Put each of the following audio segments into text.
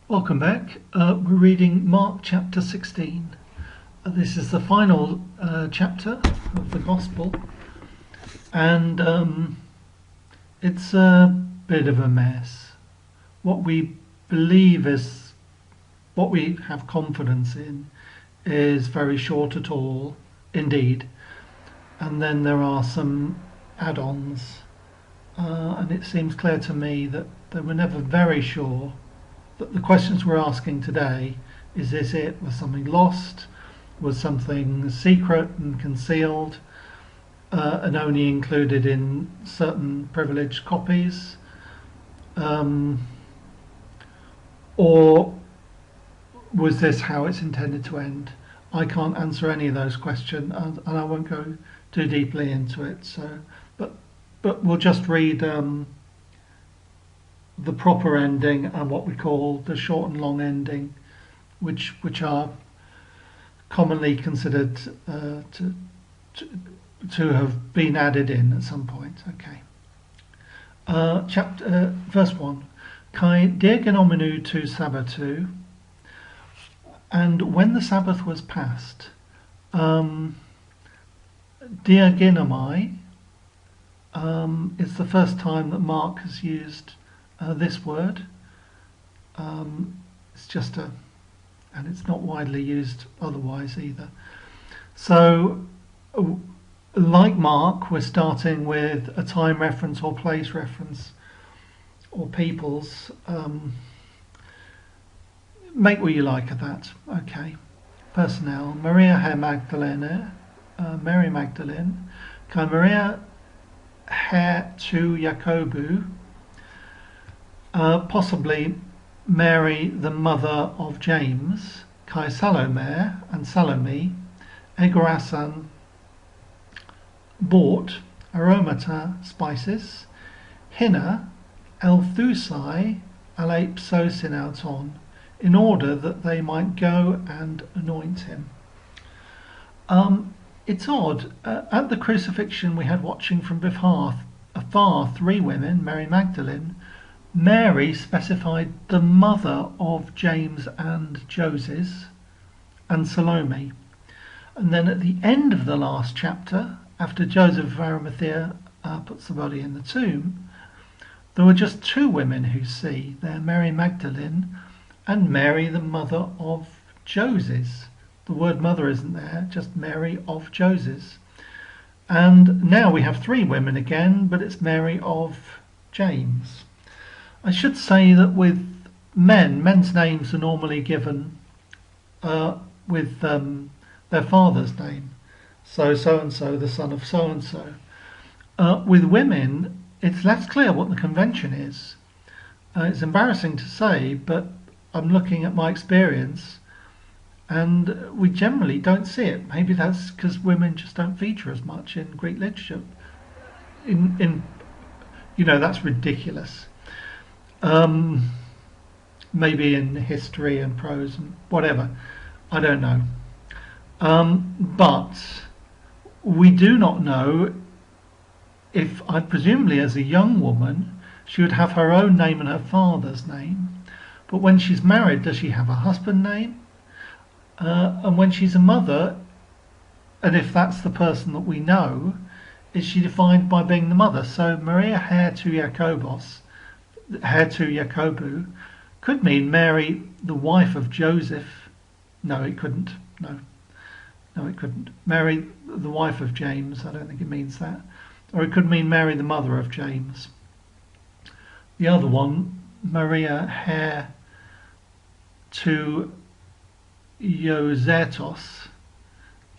Welcome back. We're reading Mark chapter 16. This is the final chapter of the Gospel, and it's a bit of a mess. What we believe is, what we have confidence in, is very short at all, indeed, and then there are some add-ons, and it seems clear to me that they were never very sure that the questions we're asking today is this it? Was something lost? Was something secret and concealed and only included in certain privileged copies? Or was this how it's intended to end? I can't answer any of those questions, and I won't go too deeply into it. So, but we'll just read the proper ending and what we call the short and long ending, which are commonly considered to have been added in at some point. Okay. Verse 1. Kai diagonomenu tu Sabbatu, and when the Sabbath was past, diagonomai is the first time that Mark has used this word. It's just and it's not widely used otherwise either. So, like Mark, we're starting with a time reference or place reference or peoples. Make what you like of that. Okay. Personnel. Maria her Magdalene, Mary Magdalene. Kai Maria her tu Jacobu. Possibly Mary, the mother of James, Kai Salome and Salome, Egorasan bought aromata spices, Hinna, Elthusai, Alepsosinauton, in order that they might go and anoint him. It's odd. At the crucifixion we had watching from afar three women, Mary Magdalene. Mary specified the mother of James and Joseph, and Salome. And then at the end of the last chapter, after Joseph of Arimathea puts the body in the tomb, there were just two women who see. They're Mary Magdalene and Mary, the mother of Joseph. The word mother isn't there, just Mary of Joseph. And now we have three women again, but it's Mary of James. I should say that with men's names are normally given with their father's name. So-and-so, the son of so-and-so. With women, it's less clear what the convention is. It's embarrassing to say, but I'm looking at my experience, and we generally don't see it. Maybe that's because women just don't feature as much in Greek literature. That's ridiculous. Maybe in history and prose and whatever, I don't know. But we do not know if, presumably as a young woman, she would have her own name and her father's name. But when she's married, does she have a husband name? And when she's a mother, and if that's the person that we know, is she defined by being the mother? So Maria her tu Jacobu could mean Mary, the wife of Joseph. No, it couldn't. No, it couldn't. Mary, the wife of James. I don't think it means that. Or it could mean Mary, the mother of James. The other one, Maria her tu Iosetos.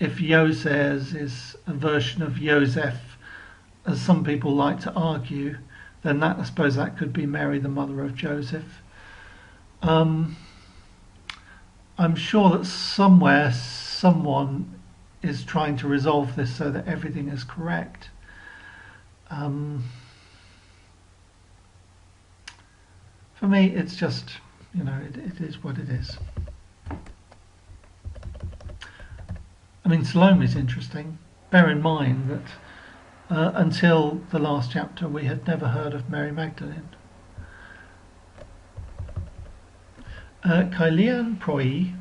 If Yoses is a version of Joseph, as some people like to argue, then I suppose that could be Mary, the mother of Joseph. I'm sure that somewhere someone is trying to resolve this so that everything is correct. For me, it's just, it is what it is. I mean, Salome is interesting. Bear in mind that until the last chapter we had never heard of Mary Magdalene. Kai lian proi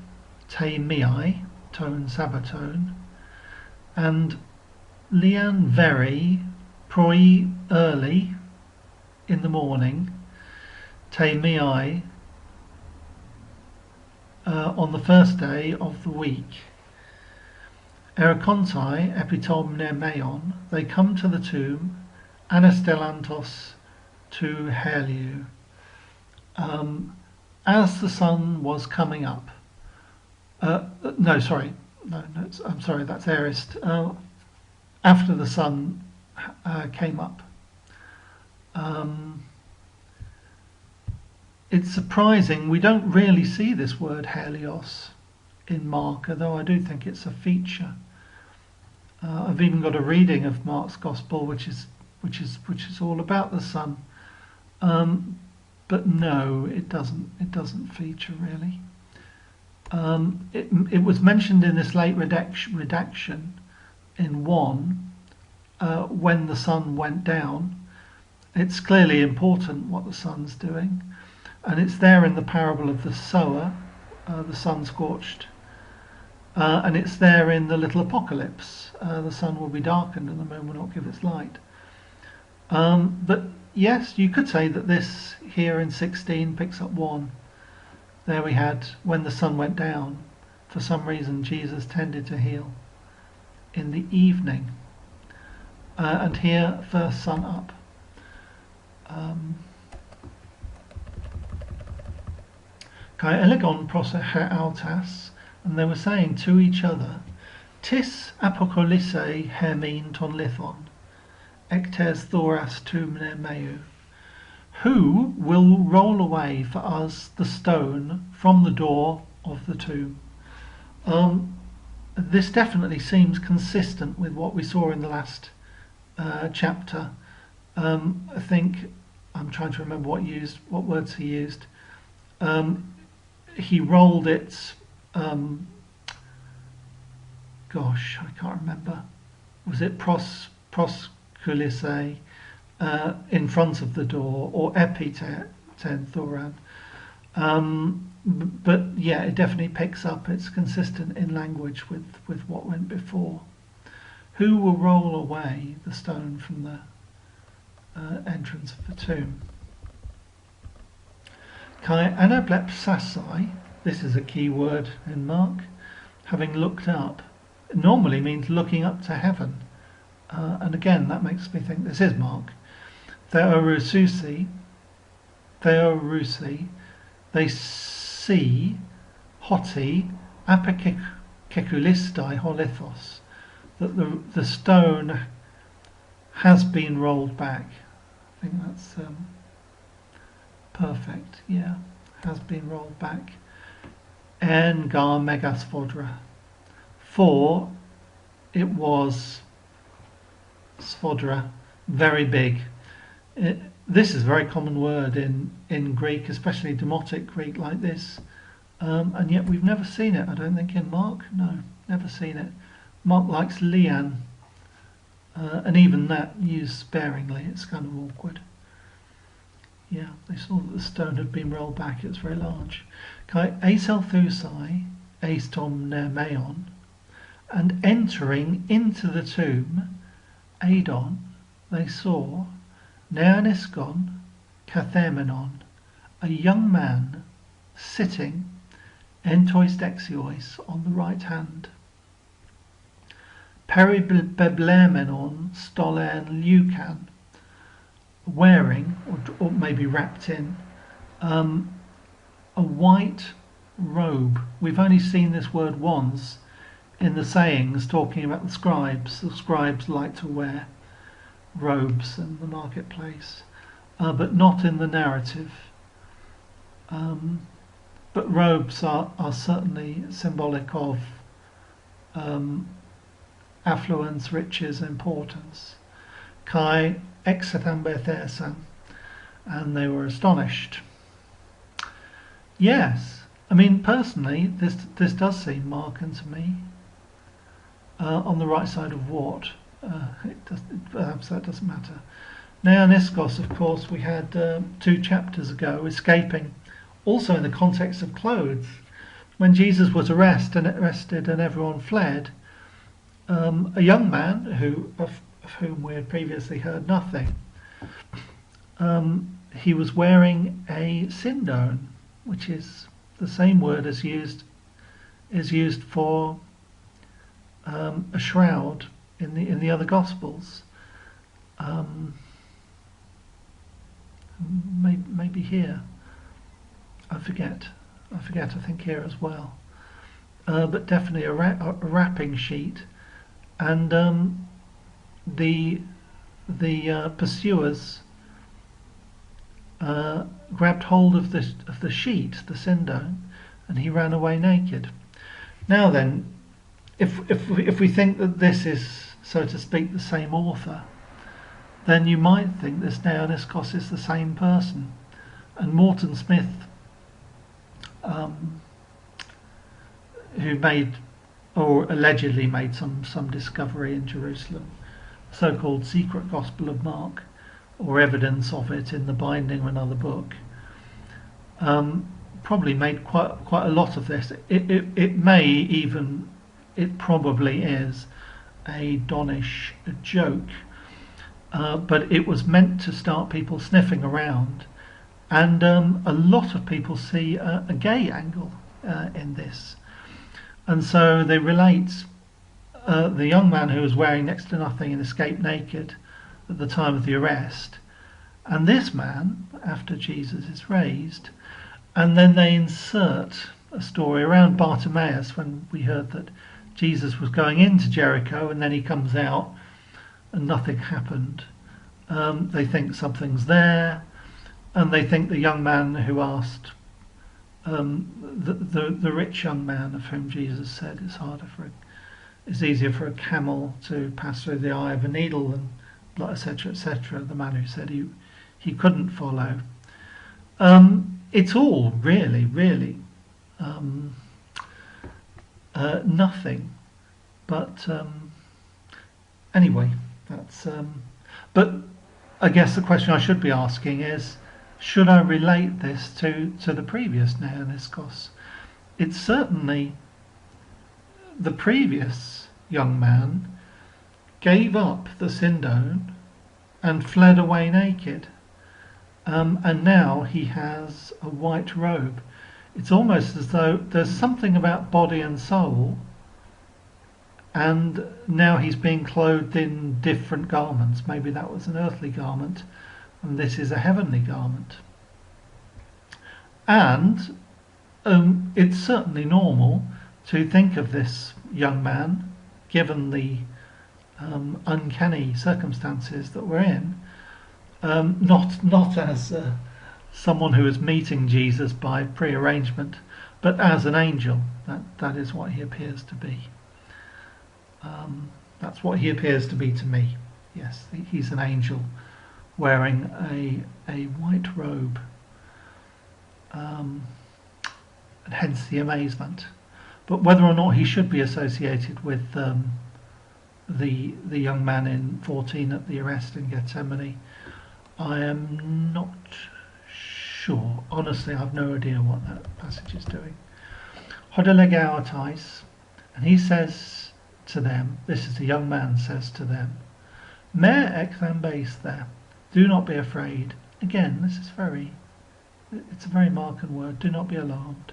te miai, tone sabatone, and lian very proi early in the morning, te miai on the first day of the week. Erakontai epitomne meon, they come to the tomb, anastellantos to Heliu. As the sun was coming up. No, sorry. No, I'm sorry, that's aorist. After the sun came up. It's surprising, we don't really see this word Helios in Mark, although I do think it's a feature. I've even got a reading of Mark's Gospel, which is all about the sun. But no, it doesn't feature really. It was mentioned in this late redaction in 1 when the sun went down. It's clearly important what the sun's doing, and it's there in the parable of the sower, the sun scorched, and it's there in the little apocalypse. The sun will be darkened and the moon will not give its light. But yes, you could say that this here in 16 picks up 1. There we had when the sun went down. For some reason, Jesus tended to heal in the evening. And here, first sun up. Kai elegon prosa her altas, and they were saying to each other, Tis apocolyse hermin ton lithon. Ectes thoras tumne meu. Who will roll away for us the stone from the door of the tomb? This definitely seems consistent with what we saw in the last chapter. I think I'm trying to remember what words he used. He rolled it. Gosh, I can't remember. Was it proskulisei in front of the door, or epiten thoran? But yeah, it definitely picks up. It's consistent in language with what went before. Who will roll away the stone from the entrance of the tomb? Kai anablepsasai, this is a key word in Mark, having looked up, normally means looking up to heaven. And again, that makes me think this is Mark. Theorusi, they see hoti apokekulistai holithos, that the stone has been rolled back. I think that's perfect. Yeah, has been rolled back. En gar megasfodra, for it was sfodra, very big. This is a very common word in Greek, especially Demotic Greek like this, and yet we've never seen it. I don't think in Mark. No, never seen it. Mark likes lian, and even that used sparingly. It's kind of awkward. Yeah, they saw that the stone had been rolled back. It's very large. Kai eselthusai eistom nermeon, and entering into the tomb, Adon, they saw Neaniskon Kathemenon, a young man sitting entois dexiois on the right hand. Peribeblemenon stolen leucan, wearing, or maybe wrapped in, a white robe. We've only seen this word once in the sayings talking about the scribes. The scribes like to wear robes in the marketplace, but not in the narrative. But robes are certainly symbolic of affluence, riches, importance. Kai exathambethesan, and they were astonished. Yes, I mean personally, this does seem Markan to me. On the right side of what? Perhaps that doesn't matter. Neaniskos, of course, we had 2 chapters ago, escaping also in the context of clothes. When Jesus was arrested and everyone fled, a young man of whom we had previously heard nothing, he was wearing a sindone, which is the same word as is used for a shroud in the other Gospels. Maybe here. I forget. I think here as well. But definitely a wrapping sheet, and the pursuers grabbed hold of the sheet, the sindone, and he ran away naked. Now then, if we think that this is, so to speak, the same author, then you might think this Dionysios is the same person. And Morton Smith, who made, or allegedly made, some discovery in Jerusalem, so-called secret Gospel of Mark, or evidence of it in the binding of another book, probably made quite a lot of this. It probably is a Donish joke, but it was meant to start people sniffing around, and a lot of people see a gay angle in this, and so they relate the young man who was wearing next to nothing and escaped naked at the time of the arrest, and this man after Jesus is raised, and then they insert a story around Bartimaeus when we heard that Jesus was going into Jericho and then he comes out and nothing happened. They think something's there, and they think the young man who asked, the rich young man of whom Jesus said it's easier for a camel to pass through the eye of a needle than, etc., etc. The man who said he couldn't follow. It's all really nothing. But anyway, that's. But I guess the question I should be asking is, should I relate this to the previous Dionysios? It's certainly the previous young man gave up the sindone and fled away naked, and now he has a white robe. It's almost as though there's something about body and soul, and now he's being clothed in different garments. Maybe that was an earthly garment and this is a heavenly garment. And it's certainly normal to think of this young man, given the uncanny circumstances that we're in, not as someone who is meeting Jesus by pre-arrangement, but as an angel. That is what he appears to be. That's what he appears to be to me. Yes, he's an angel wearing a white robe, and hence the amazement. But whether or not he should be associated with the young man in 14 at the arrest in Gethsemane, I am not sure. Honestly, I've no idea what that passage is doing. Hodelegautais, and he says to them, this is the young man says to them, Mer ekthambes there, do not be afraid. Again, it's a very Markan word, do not be alarmed.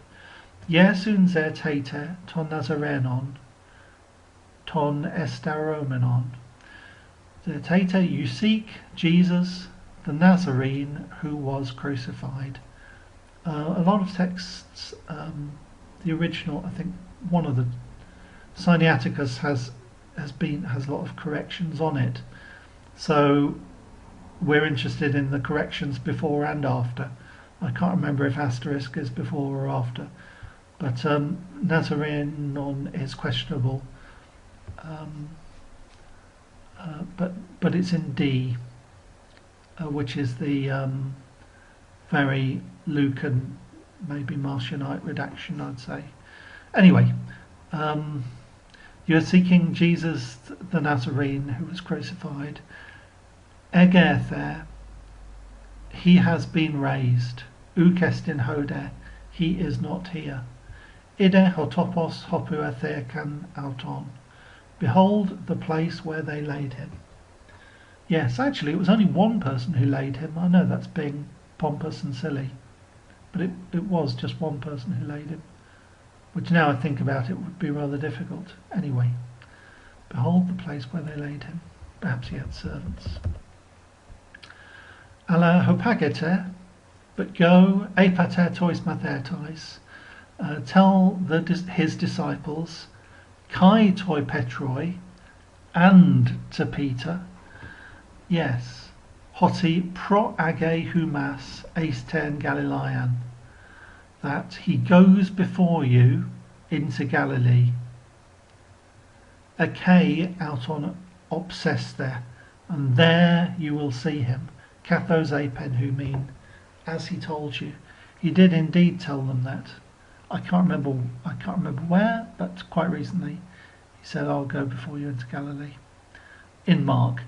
Yesun zer teter ton Nazarenon, ton estaromenon. Zer teter, you seek Jesus, the Nazarene who was crucified. A lot of texts, the original, I think one of the Sinaiticus has a lot of corrections on it, so we're interested in the corrections before and after. I can't remember if asterisk is before or after, but Nazarenon is questionable, but it's in D, which is the very Lucan, maybe Marcionite redaction, I'd say. Anyway, you're seeking Jesus the Nazarene who was crucified. Eger there, he has been raised. Ukestin Hoder, he is not here. Ide hotopos hopu ethekan auton. Behold the place where they laid him. Yes, actually it was only one person who laid him. I know that's being pompous and silly, but it was just one person who laid him, which now I think about it would be rather difficult. Anyway, behold the place where they laid him. Perhaps he had servants. Ala hopagete, but go, epater tois mathertais, tell his disciples, kai toi petroi, and to Peter, yes, hoti pro age humas eistern Galilean, that he goes before you into Galilee. Ake out on obseste, and there you will see him. Kathos apen, who mean, as he told you. He did indeed tell them that. I can't remember where, but quite recently he said, I'll go before you into Galilee. In Mark.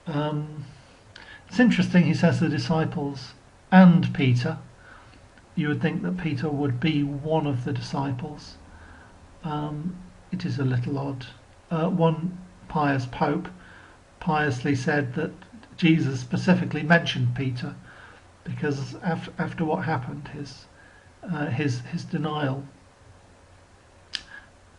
It's interesting, he says the disciples and Peter. You would think that Peter would be one of the disciples. It is a little odd. One pious pope piously said that Jesus specifically mentioned Peter because after what happened, his denial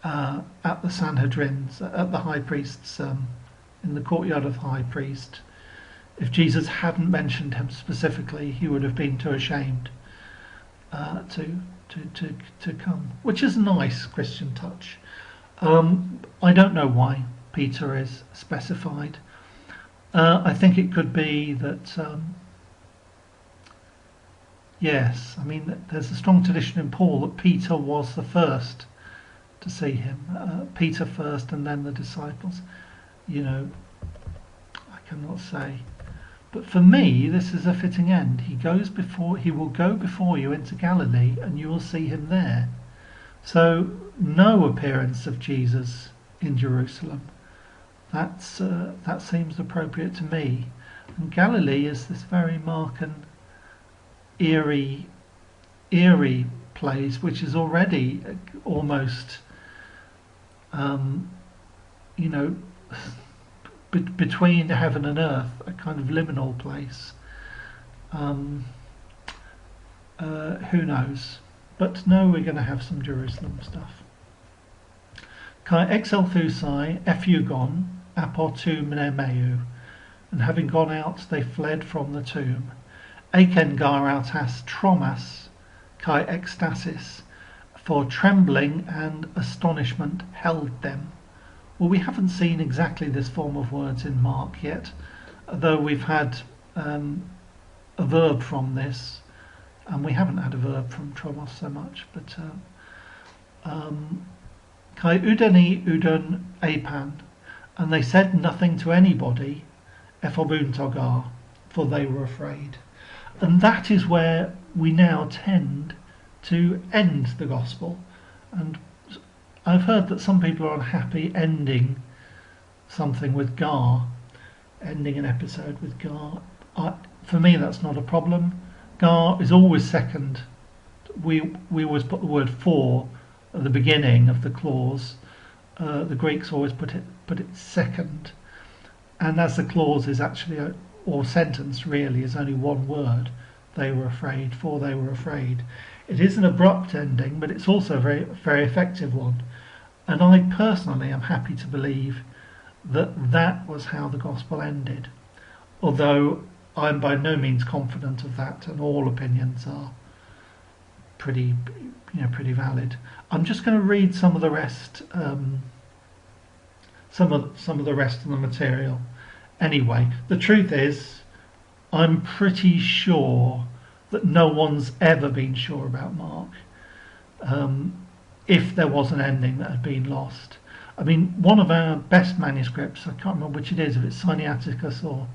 at the Sanhedrin's, at the high priest's, in the courtyard of the high priest, if Jesus hadn't mentioned him specifically, he would have been too ashamed to come, which is a nice Christian touch. I don't know why Peter is specified. I think it could be that, yes, I mean, there's a strong tradition in Paul that Peter was the first to see him. Peter first and then the disciples. You know, I cannot say. But for me, this is a fitting end. He will go before you into Galilee and you will see him there. So no appearance of Jesus in Jerusalem. That seems appropriate to me. And Galilee is this very Markan, eerie place, which is already almost, between heaven and earth, a kind of liminal place. Who knows? But no, we're going to have some Jerusalem stuff. Kai exelthusai efugon apotu mnemeu, and having gone out, they fled from the tomb. Eken garautas tromas kai ecstasis, for trembling and astonishment held them. Well, we haven't seen exactly this form of words in Mark yet, though we've had a verb from this, and we haven't had a verb from tromos so much, but kai udeni udun apan, and they said nothing to anybody, ephobun togar, for they were afraid. And that is where we now tend to end the gospel. And I've heard that some people are unhappy ending something with gar, ending an episode with gar. For me, that's not a problem. Gar is always second. We always put the word for at the beginning of the clause. The Greeks always put it second, and as the clause is actually or sentence really is only one word, they were afraid, for they were afraid. It is an abrupt ending, but it's also a very, very effective one. And I personally am happy to believe that that was how the gospel ended, although I'm by no means confident of that, and all opinions are pretty valid. I'm just going to read some of the rest, some of the rest of the material. Anyway, the truth is, I'm pretty sure that no one's ever been sure about Mark. If there was an ending that had been lost. I mean, one of our best manuscripts, I can't remember which it is, if it's Sinaiticus or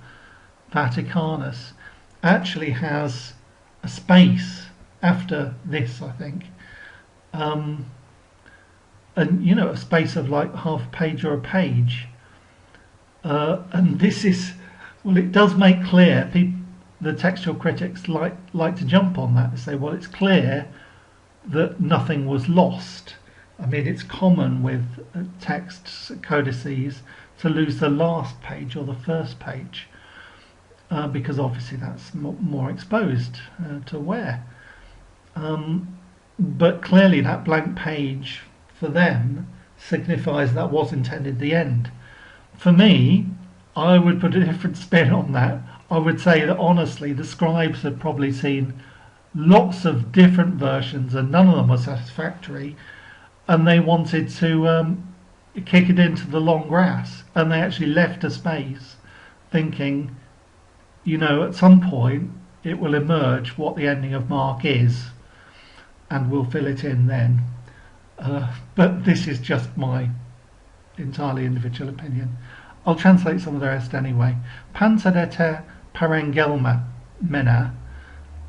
Vaticanus, actually has a space after this, I think. And, a space of like half a page or a page. And this is, well, it does make clear, the textual critics like to jump on that and say, well, it's clear that nothing was lost. I mean, it's common with texts, codices, to lose the last page or the first page because obviously that's more exposed to wear. But clearly that blank page for them signifies that was intended the end. For me, I would put a different spin on that. I would say that honestly the scribes had probably seen lots of different versions and none of them were satisfactory, and they wanted to kick it into the long grass, and they actually left a space thinking, at some point it will emerge what the ending of Mark is and we'll fill it in then. But this is just my entirely individual opinion. I'll translate some of the rest anyway. Pansadete parengelma mena,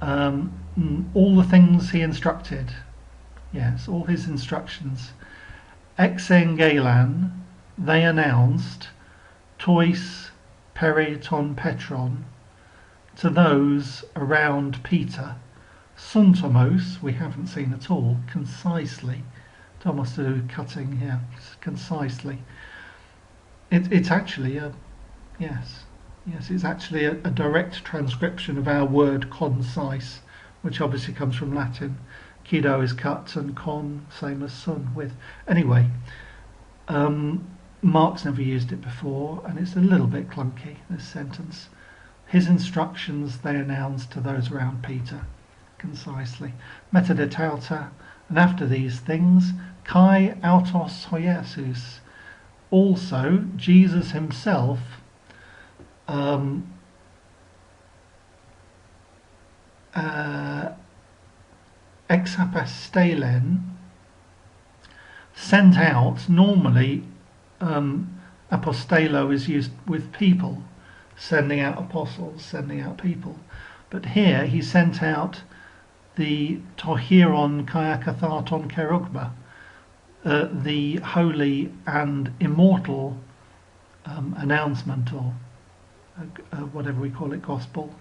all the things he instructed. Yes, all his instructions. Exengelan, they announced, tois periton petron, to those around Peter. Suntomos, we haven't seen at all, concisely. Thomas to do cutting here, concisely. It's actually it's actually a direct transcription of our word concise, which obviously comes from Latin. Kido is cut and con, same as sun, with. Anyway, Mark's never used it before, and it's a little bit clunky, this sentence. His instructions they announced to those around Peter, concisely. Metadetauta, and after these things, kai autos hoiesus, also Jesus himself exapostelen, sent out. Normally apostelo is used with people, sending out apostles, sending out people, but here he sent out the tohiron kaiakatharton kerugma, the holy and immortal announcement, or whatever we call it, gospel,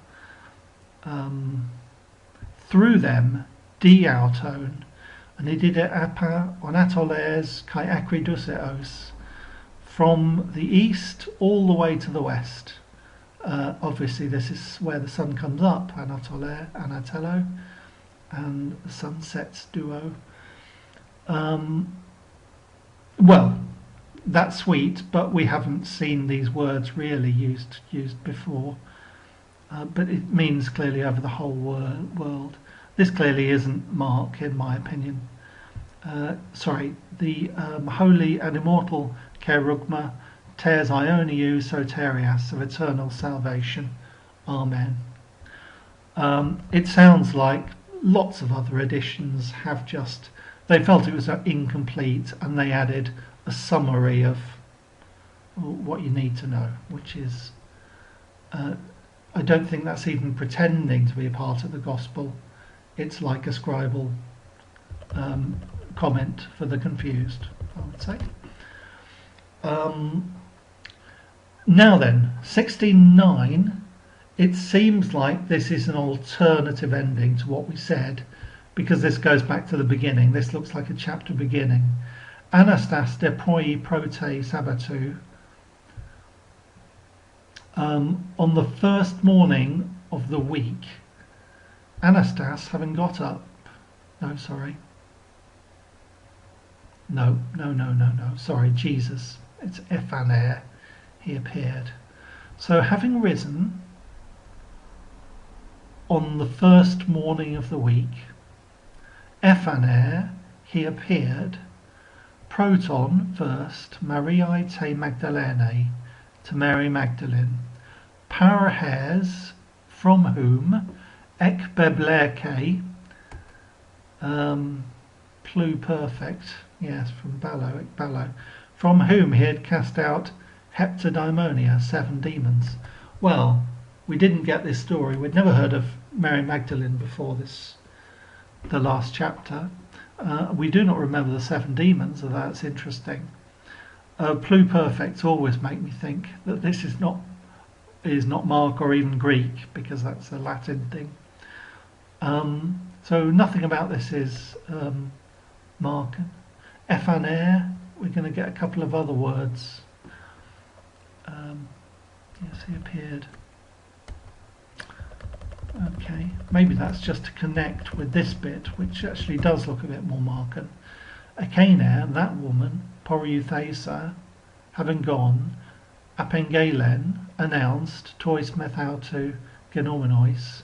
through them diauton, and he did it apa onatoles kai acriduseos, from the east all the way to the west. Obviously this is where the sun comes up, anatole, anatello, and the sun sets, duo. Well, that's sweet, but we haven't seen these words really used before. But it means clearly over the whole world. This clearly isn't Mark, in my opinion. The holy and immortal kerugma, tes ioniou soterias, of eternal salvation. Amen. It sounds like lots of other editions have just, they felt it was incomplete and they added a summary of what you need to know, which is, I don't think that's even pretending to be a part of the gospel. It's like a scribal comment for the confused, I would say. Now then, 16:9, it seems like this is an alternative ending to what we said, because this goes back to the beginning. This looks like a chapter beginning. Anastas de proi prote sabbatu. On the first morning of the week, Anastas, having got up, Jesus, it's ephaner, he appeared. So having risen on the first morning of the week, ephaner, he appeared, proton first, Mariae te Magdalene, to Mary Magdalene, parhes, from whom, ek beblerke, pluperfect, yes, from ballo, ek ballo, from whom he had cast out heptademonia, 7 demons. Well, we didn't get this story. We'd never heard of Mary Magdalene before the last chapter. We do not remember the 7 demons, so that's interesting. Pluperfects always make me think that this is not Mark or even Greek, because that's a Latin thing. So nothing about this is Mark. Ephaner, we're going to get a couple of other words. Yes, he appeared. Okay, maybe that's just to connect with this bit, which actually does look a bit more Markan. Akaner, that woman, Poryuthesa, having gone, Apengalen announced Tois Methautu Genomenois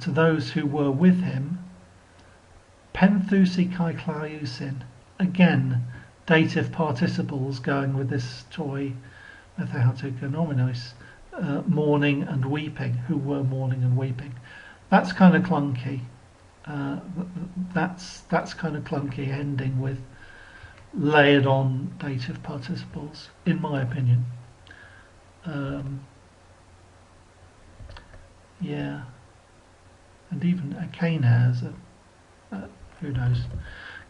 to those who were with him, Penthusi Kai Klausin. Again, dative participles going with this Toi Methautu Genomenois. Mourning and weeping, who were mourning and weeping. That's kind of clunky. That's kind of clunky, ending with layered on dative participles, in my opinion. Yeah, and even Akainaz, who knows?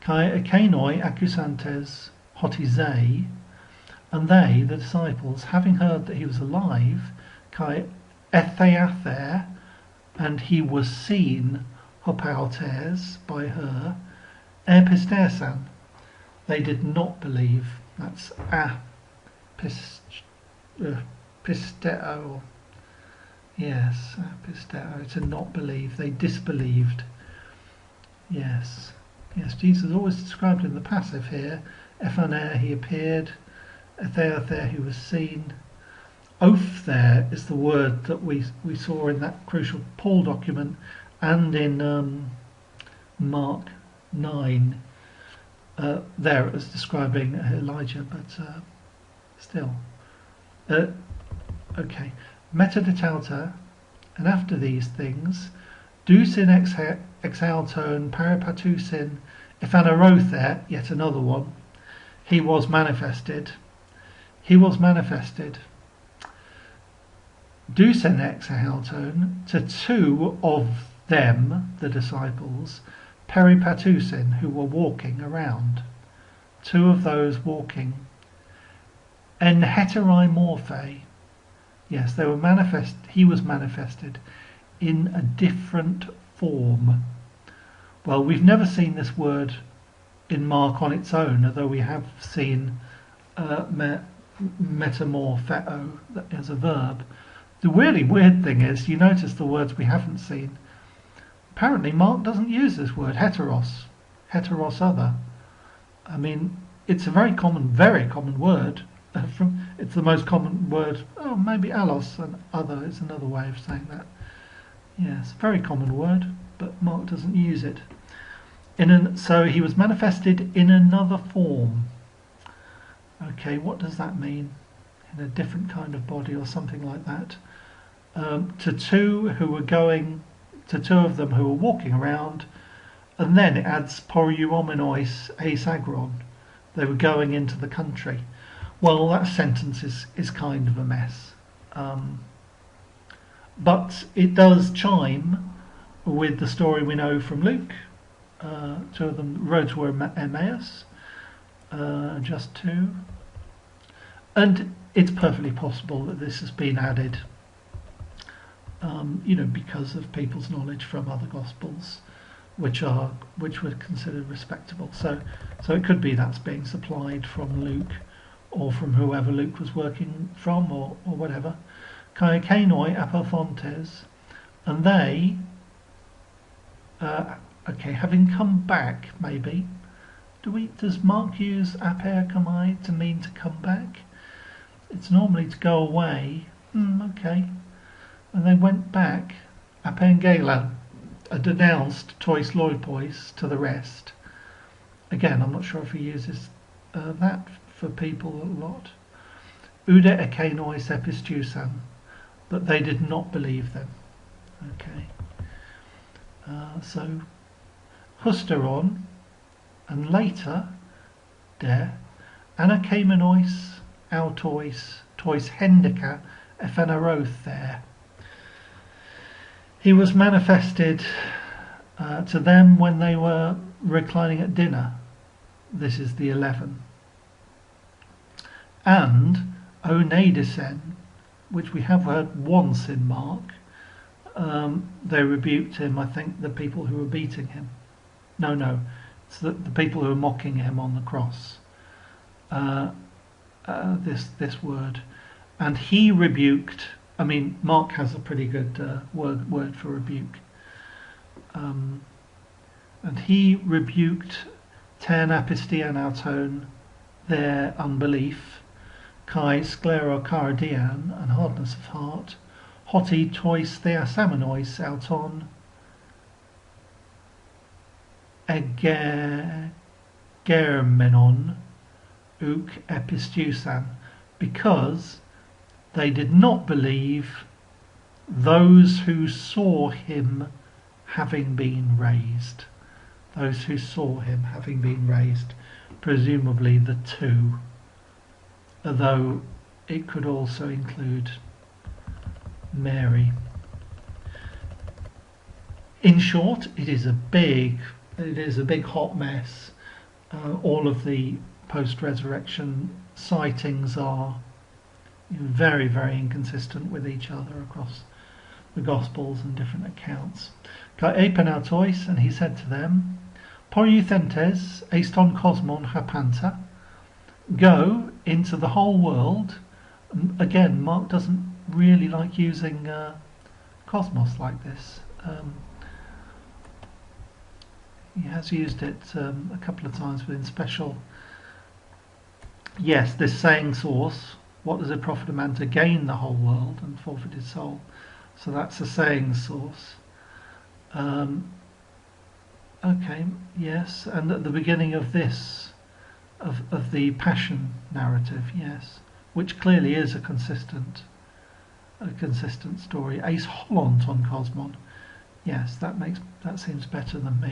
Kai Akainoi accusantes hotizei, and they, the disciples, having heard that he was alive, Kai Etheather, and he was seen hopautes by her, epistesan, they did not believe. That's pisteo. Yes, pisteo, to not believe. They disbelieved. Yes. Yes, Jesus is always described in the passive here. Ephaner, he appeared. Etheather, he was seen. Oath there is the word that we saw in that crucial Paul document and in Mark 9. There it was describing Elijah, but still. Okay. Metadetauta, and after these things, Dusin exalton parapatusin Ephanerother, yet another one. He was manifested. He was manifested. Dusen exalton to two of them, the disciples, peripatusin, who were walking around. Two of those walking. En heterimorphe. Yes, they were manifest. He was manifested in a different form. Well, we've never seen this word in Mark on its own, although we have seen metamorpheo as a verb. The really weird thing is, you notice the words we haven't seen. Apparently, Mark doesn't use this word, heteros other. I mean, it's a very common word. It's the most common word. Oh, maybe allos and other is another way of saying that. Yes, very common word, but Mark doesn't use it. So he was manifested in another form. Okay, what does that mean? In a different kind of body or something like that. To two of them who were walking around, and then it adds poruomenois eisagron. They were going into the country. Well, that sentence is kind of a mess. But it does chime with the story we know from Luke. Two of them rode to Emmaus, just two. And it's perfectly possible that this has been added, because of people's knowledge from other Gospels, which were considered respectable. So it could be that's being supplied from Luke, or from whoever Luke was working from, or whatever. Kaikainoi apothontes, and they, having come back, maybe. Does Mark use aperkamai to mean to come back? It's normally to go away. Okay. And they went back, apengela, denounced tois loipois to the rest. Again, I'm not sure if he uses that for people a lot. Ude ekenois epistusan, but they did not believe them. Okay. So husteron, and later, anakamenoi autois tois hendica epheneroth there. He was manifested to them when they were reclining at dinner. This is the 11. And onedisen, which we have heard once in Mark, they rebuked him. I think the people who were beating him. No, it's the people who were mocking him on the cross. This word, and he rebuked. I mean, Mark has a pretty good word for rebuke. And he rebuked ten apistian auton their unbelief, kai sclerocardian and hardness of heart, hoti tois theasamenois auton egermenon uk epistusan, because they did not believe those who saw him having been raised. Those who saw him having been raised, presumably the two, although it could also include Mary. In short, it is a big hot mess. All of the post-resurrection sightings are very, very inconsistent with each other across the Gospels and different accounts. Epenautois, and he said to them, Poruthentes eiston cosmon hapanta, go into the whole world. Again, Mark doesn't really like using cosmos like this. He has used it a couple of times within special. Yes, this saying source, what does it profit a man to gain the whole world and forfeit his soul? So that's a saying source. Okay, yes, and at the beginning of this, of the Passion narrative, yes, which clearly is a consistent story. Ace holont on Cosmon, yes, that seems better than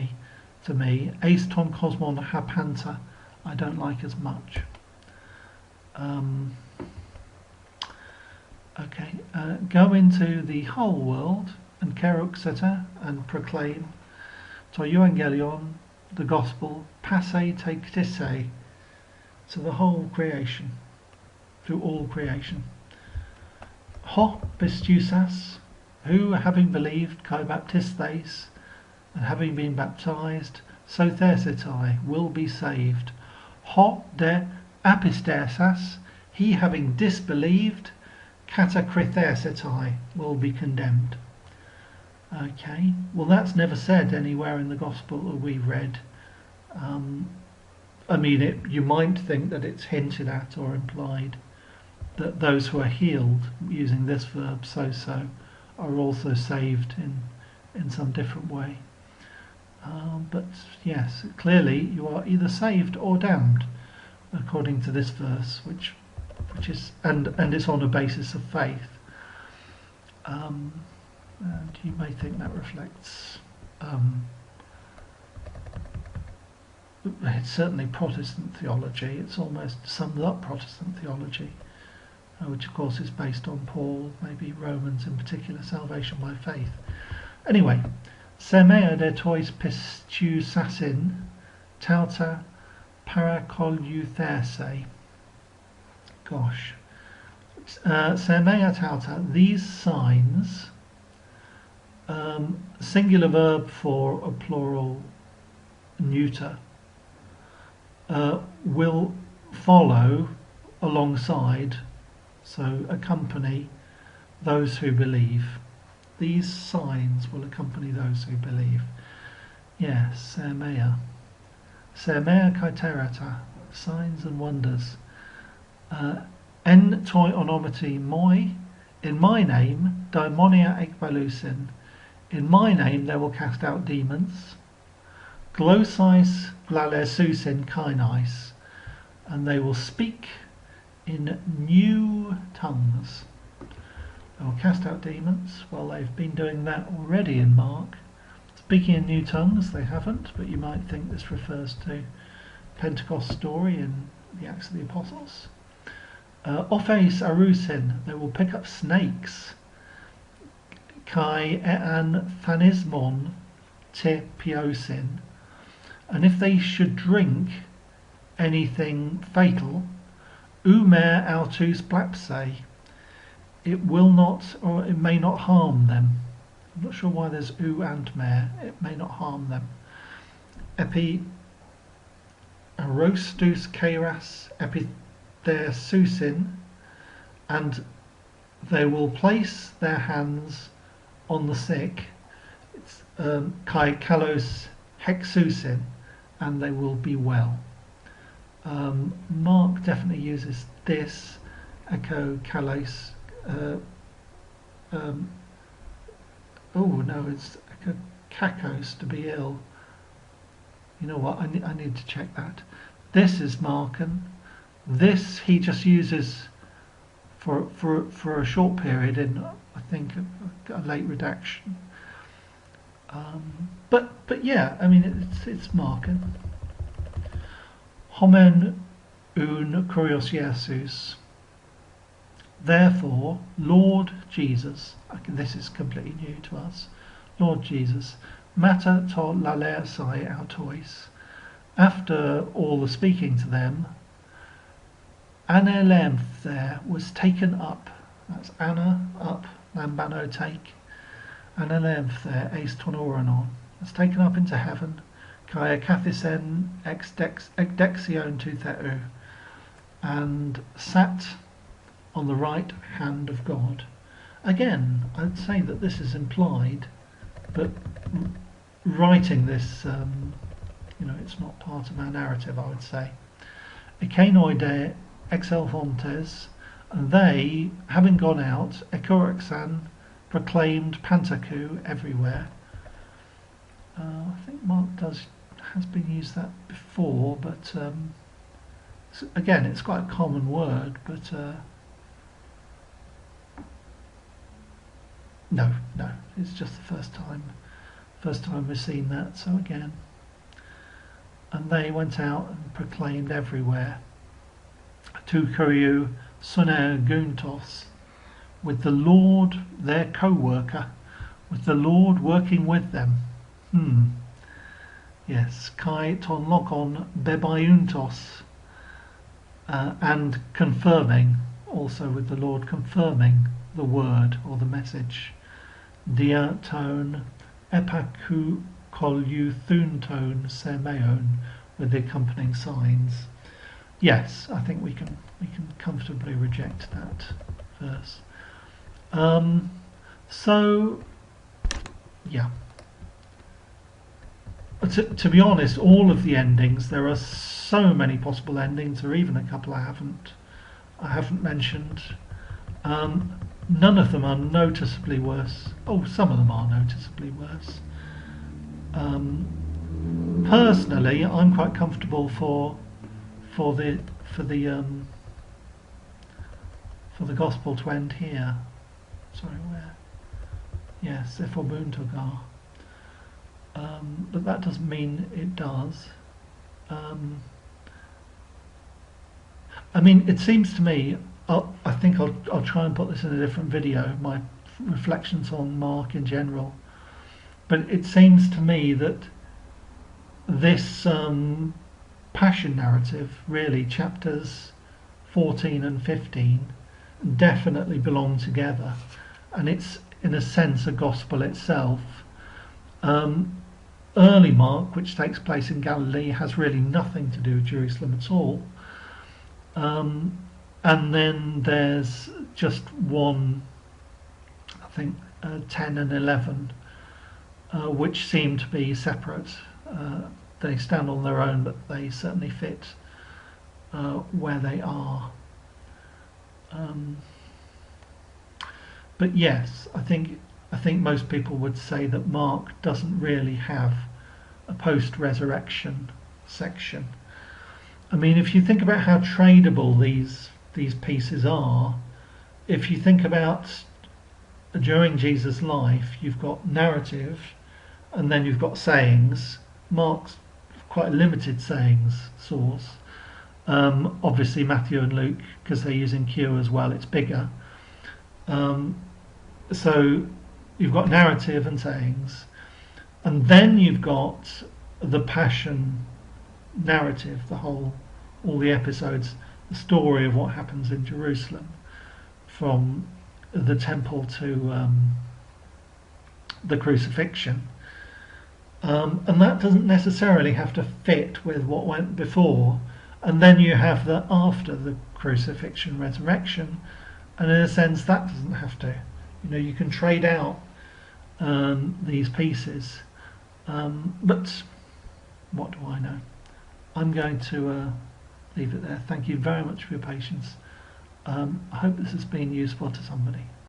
to me. Ace ton Cosmon hapanta, I don't like as much. Okay, go into the whole world and keruxeta and proclaim to euangelion, the gospel, passe te ktise, to the whole creation, to all creation. Ho pistusas, who having believed kai baptistes, and having been baptized, so thesitai, will be saved. Ho de apistesas, he having disbelieved, katakrithesitai, will be condemned. Okay, well that's never said anywhere in the gospel that we read. I mean, you might think that it's hinted at or implied that those who are healed, using this verb so, are also saved in some different way. But yes, clearly you are either saved or damned, according to this verse, which is and it's on a basis of faith. And you may think that reflects it's certainly Protestant theology. It's almost summed up Protestant theology, which of course is based on Paul, maybe Romans in particular, salvation by faith. Anyway, semea de tois pistusasin tauta paracolutherse. Gosh. Semea tauta, these signs, singular verb for a plural neuter, will follow alongside, so accompany those who believe. These signs will accompany those who believe. Yes, semea. Semea kaiterata, signs and wonders. En toi onomati moi, in my name, daimonia ekbalusin, in my name they will cast out demons. Glossais glalesusin kainais, and they will speak in new tongues. They will cast out demons. Well, they've been doing that already in Mark. Speaking in new tongues, they haven't, but you might think this refers to Pentecost story in the Acts of the Apostles. Ophes arusin, they will pick up snakes. Kai ean thanismon te piosin, and if they should drink anything fatal, umer autus plapse, it will not, or it may not harm them. I'm not sure why there's u and mer. It may not harm them. Epi arostus kairas epitheusin, and they will place their hands on the sick. It's kai kalos hexusin, and they will be well. Mark definitely uses this echo kalos. Oh no, it's echo kakos, to be ill. You know what? I need to check that. This is Markan. This he just uses for a short period in, I think, a late redaction. But yeah, I mean it's Markan. Homen un kurios Jesus. Therefore, Lord Jesus. This is completely new to us. Lord Jesus. Matter to laleasai autois. After all the speaking to them, Anelemph there was taken up. That's Anna, up, Lambano, take. Anelemph there, eis ton oranon. Was taken up into heaven. Kaya kathisen ex dexion to theou. And sat on the right hand of God. Again, I'd say that this is implied, but writing this, it's not part of our narrative, I would say. Ekenoide exelfontes, and they, having gone out, Ekorexan proclaimed Pantaku everywhere. I think Mark has been used that before, but again, it's quite a common word, but no, it's just the first time we've seen that. So again, and they went out and proclaimed everywhere. Tu kuriou suner guntos, with the Lord, their co-worker, with the Lord working with them. Yes, kai ton logon bebayuntos, and confirming, also with the Lord confirming the word or the message. Dia tone epaku koluthun semeon, with the accompanying signs. Yes, I think we can comfortably reject that verse. So yeah. To be honest, all of the endings, there are so many possible endings, or even a couple I haven't mentioned. None of them are noticeably worse. Oh, some of them are noticeably worse. Personally, I'm quite comfortable for the gospel to end here. Sorry, where? Yes, Ephobuntogar. But that doesn't mean it does. I mean, it seems to me, I think I'll try and put this in a different video, my reflections on Mark in general. But it seems to me that this passion narrative, really, chapters 14 and 15, definitely belong together. And it's, in a sense, a gospel itself. Early Mark, which takes place in Galilee, has really nothing to do with Jerusalem at all. And then there's just one, I think 10 and 11, which seem to be separate. They stand on their own, but they certainly fit where they are. But yes, I think most people would say that Mark doesn't really have a post-resurrection section. I mean, if you think about how tradable these pieces are, if you think about during Jesus' life, you've got narrative, and then you've got sayings. Mark's quite a limited sayings source. Obviously Matthew and Luke, because they're using Q as well, it's bigger. So you've got narrative and sayings, and then you've got the passion narrative, all the episodes, the story of what happens in Jerusalem, from the temple to the crucifixion. And that doesn't necessarily have to fit with what went before. And then you have the after the crucifixion resurrection, and in a sense that doesn't have to. You can trade out these pieces. But what do I know? I'm going to leave it there. Thank you very much for your patience. I hope this has been useful to somebody.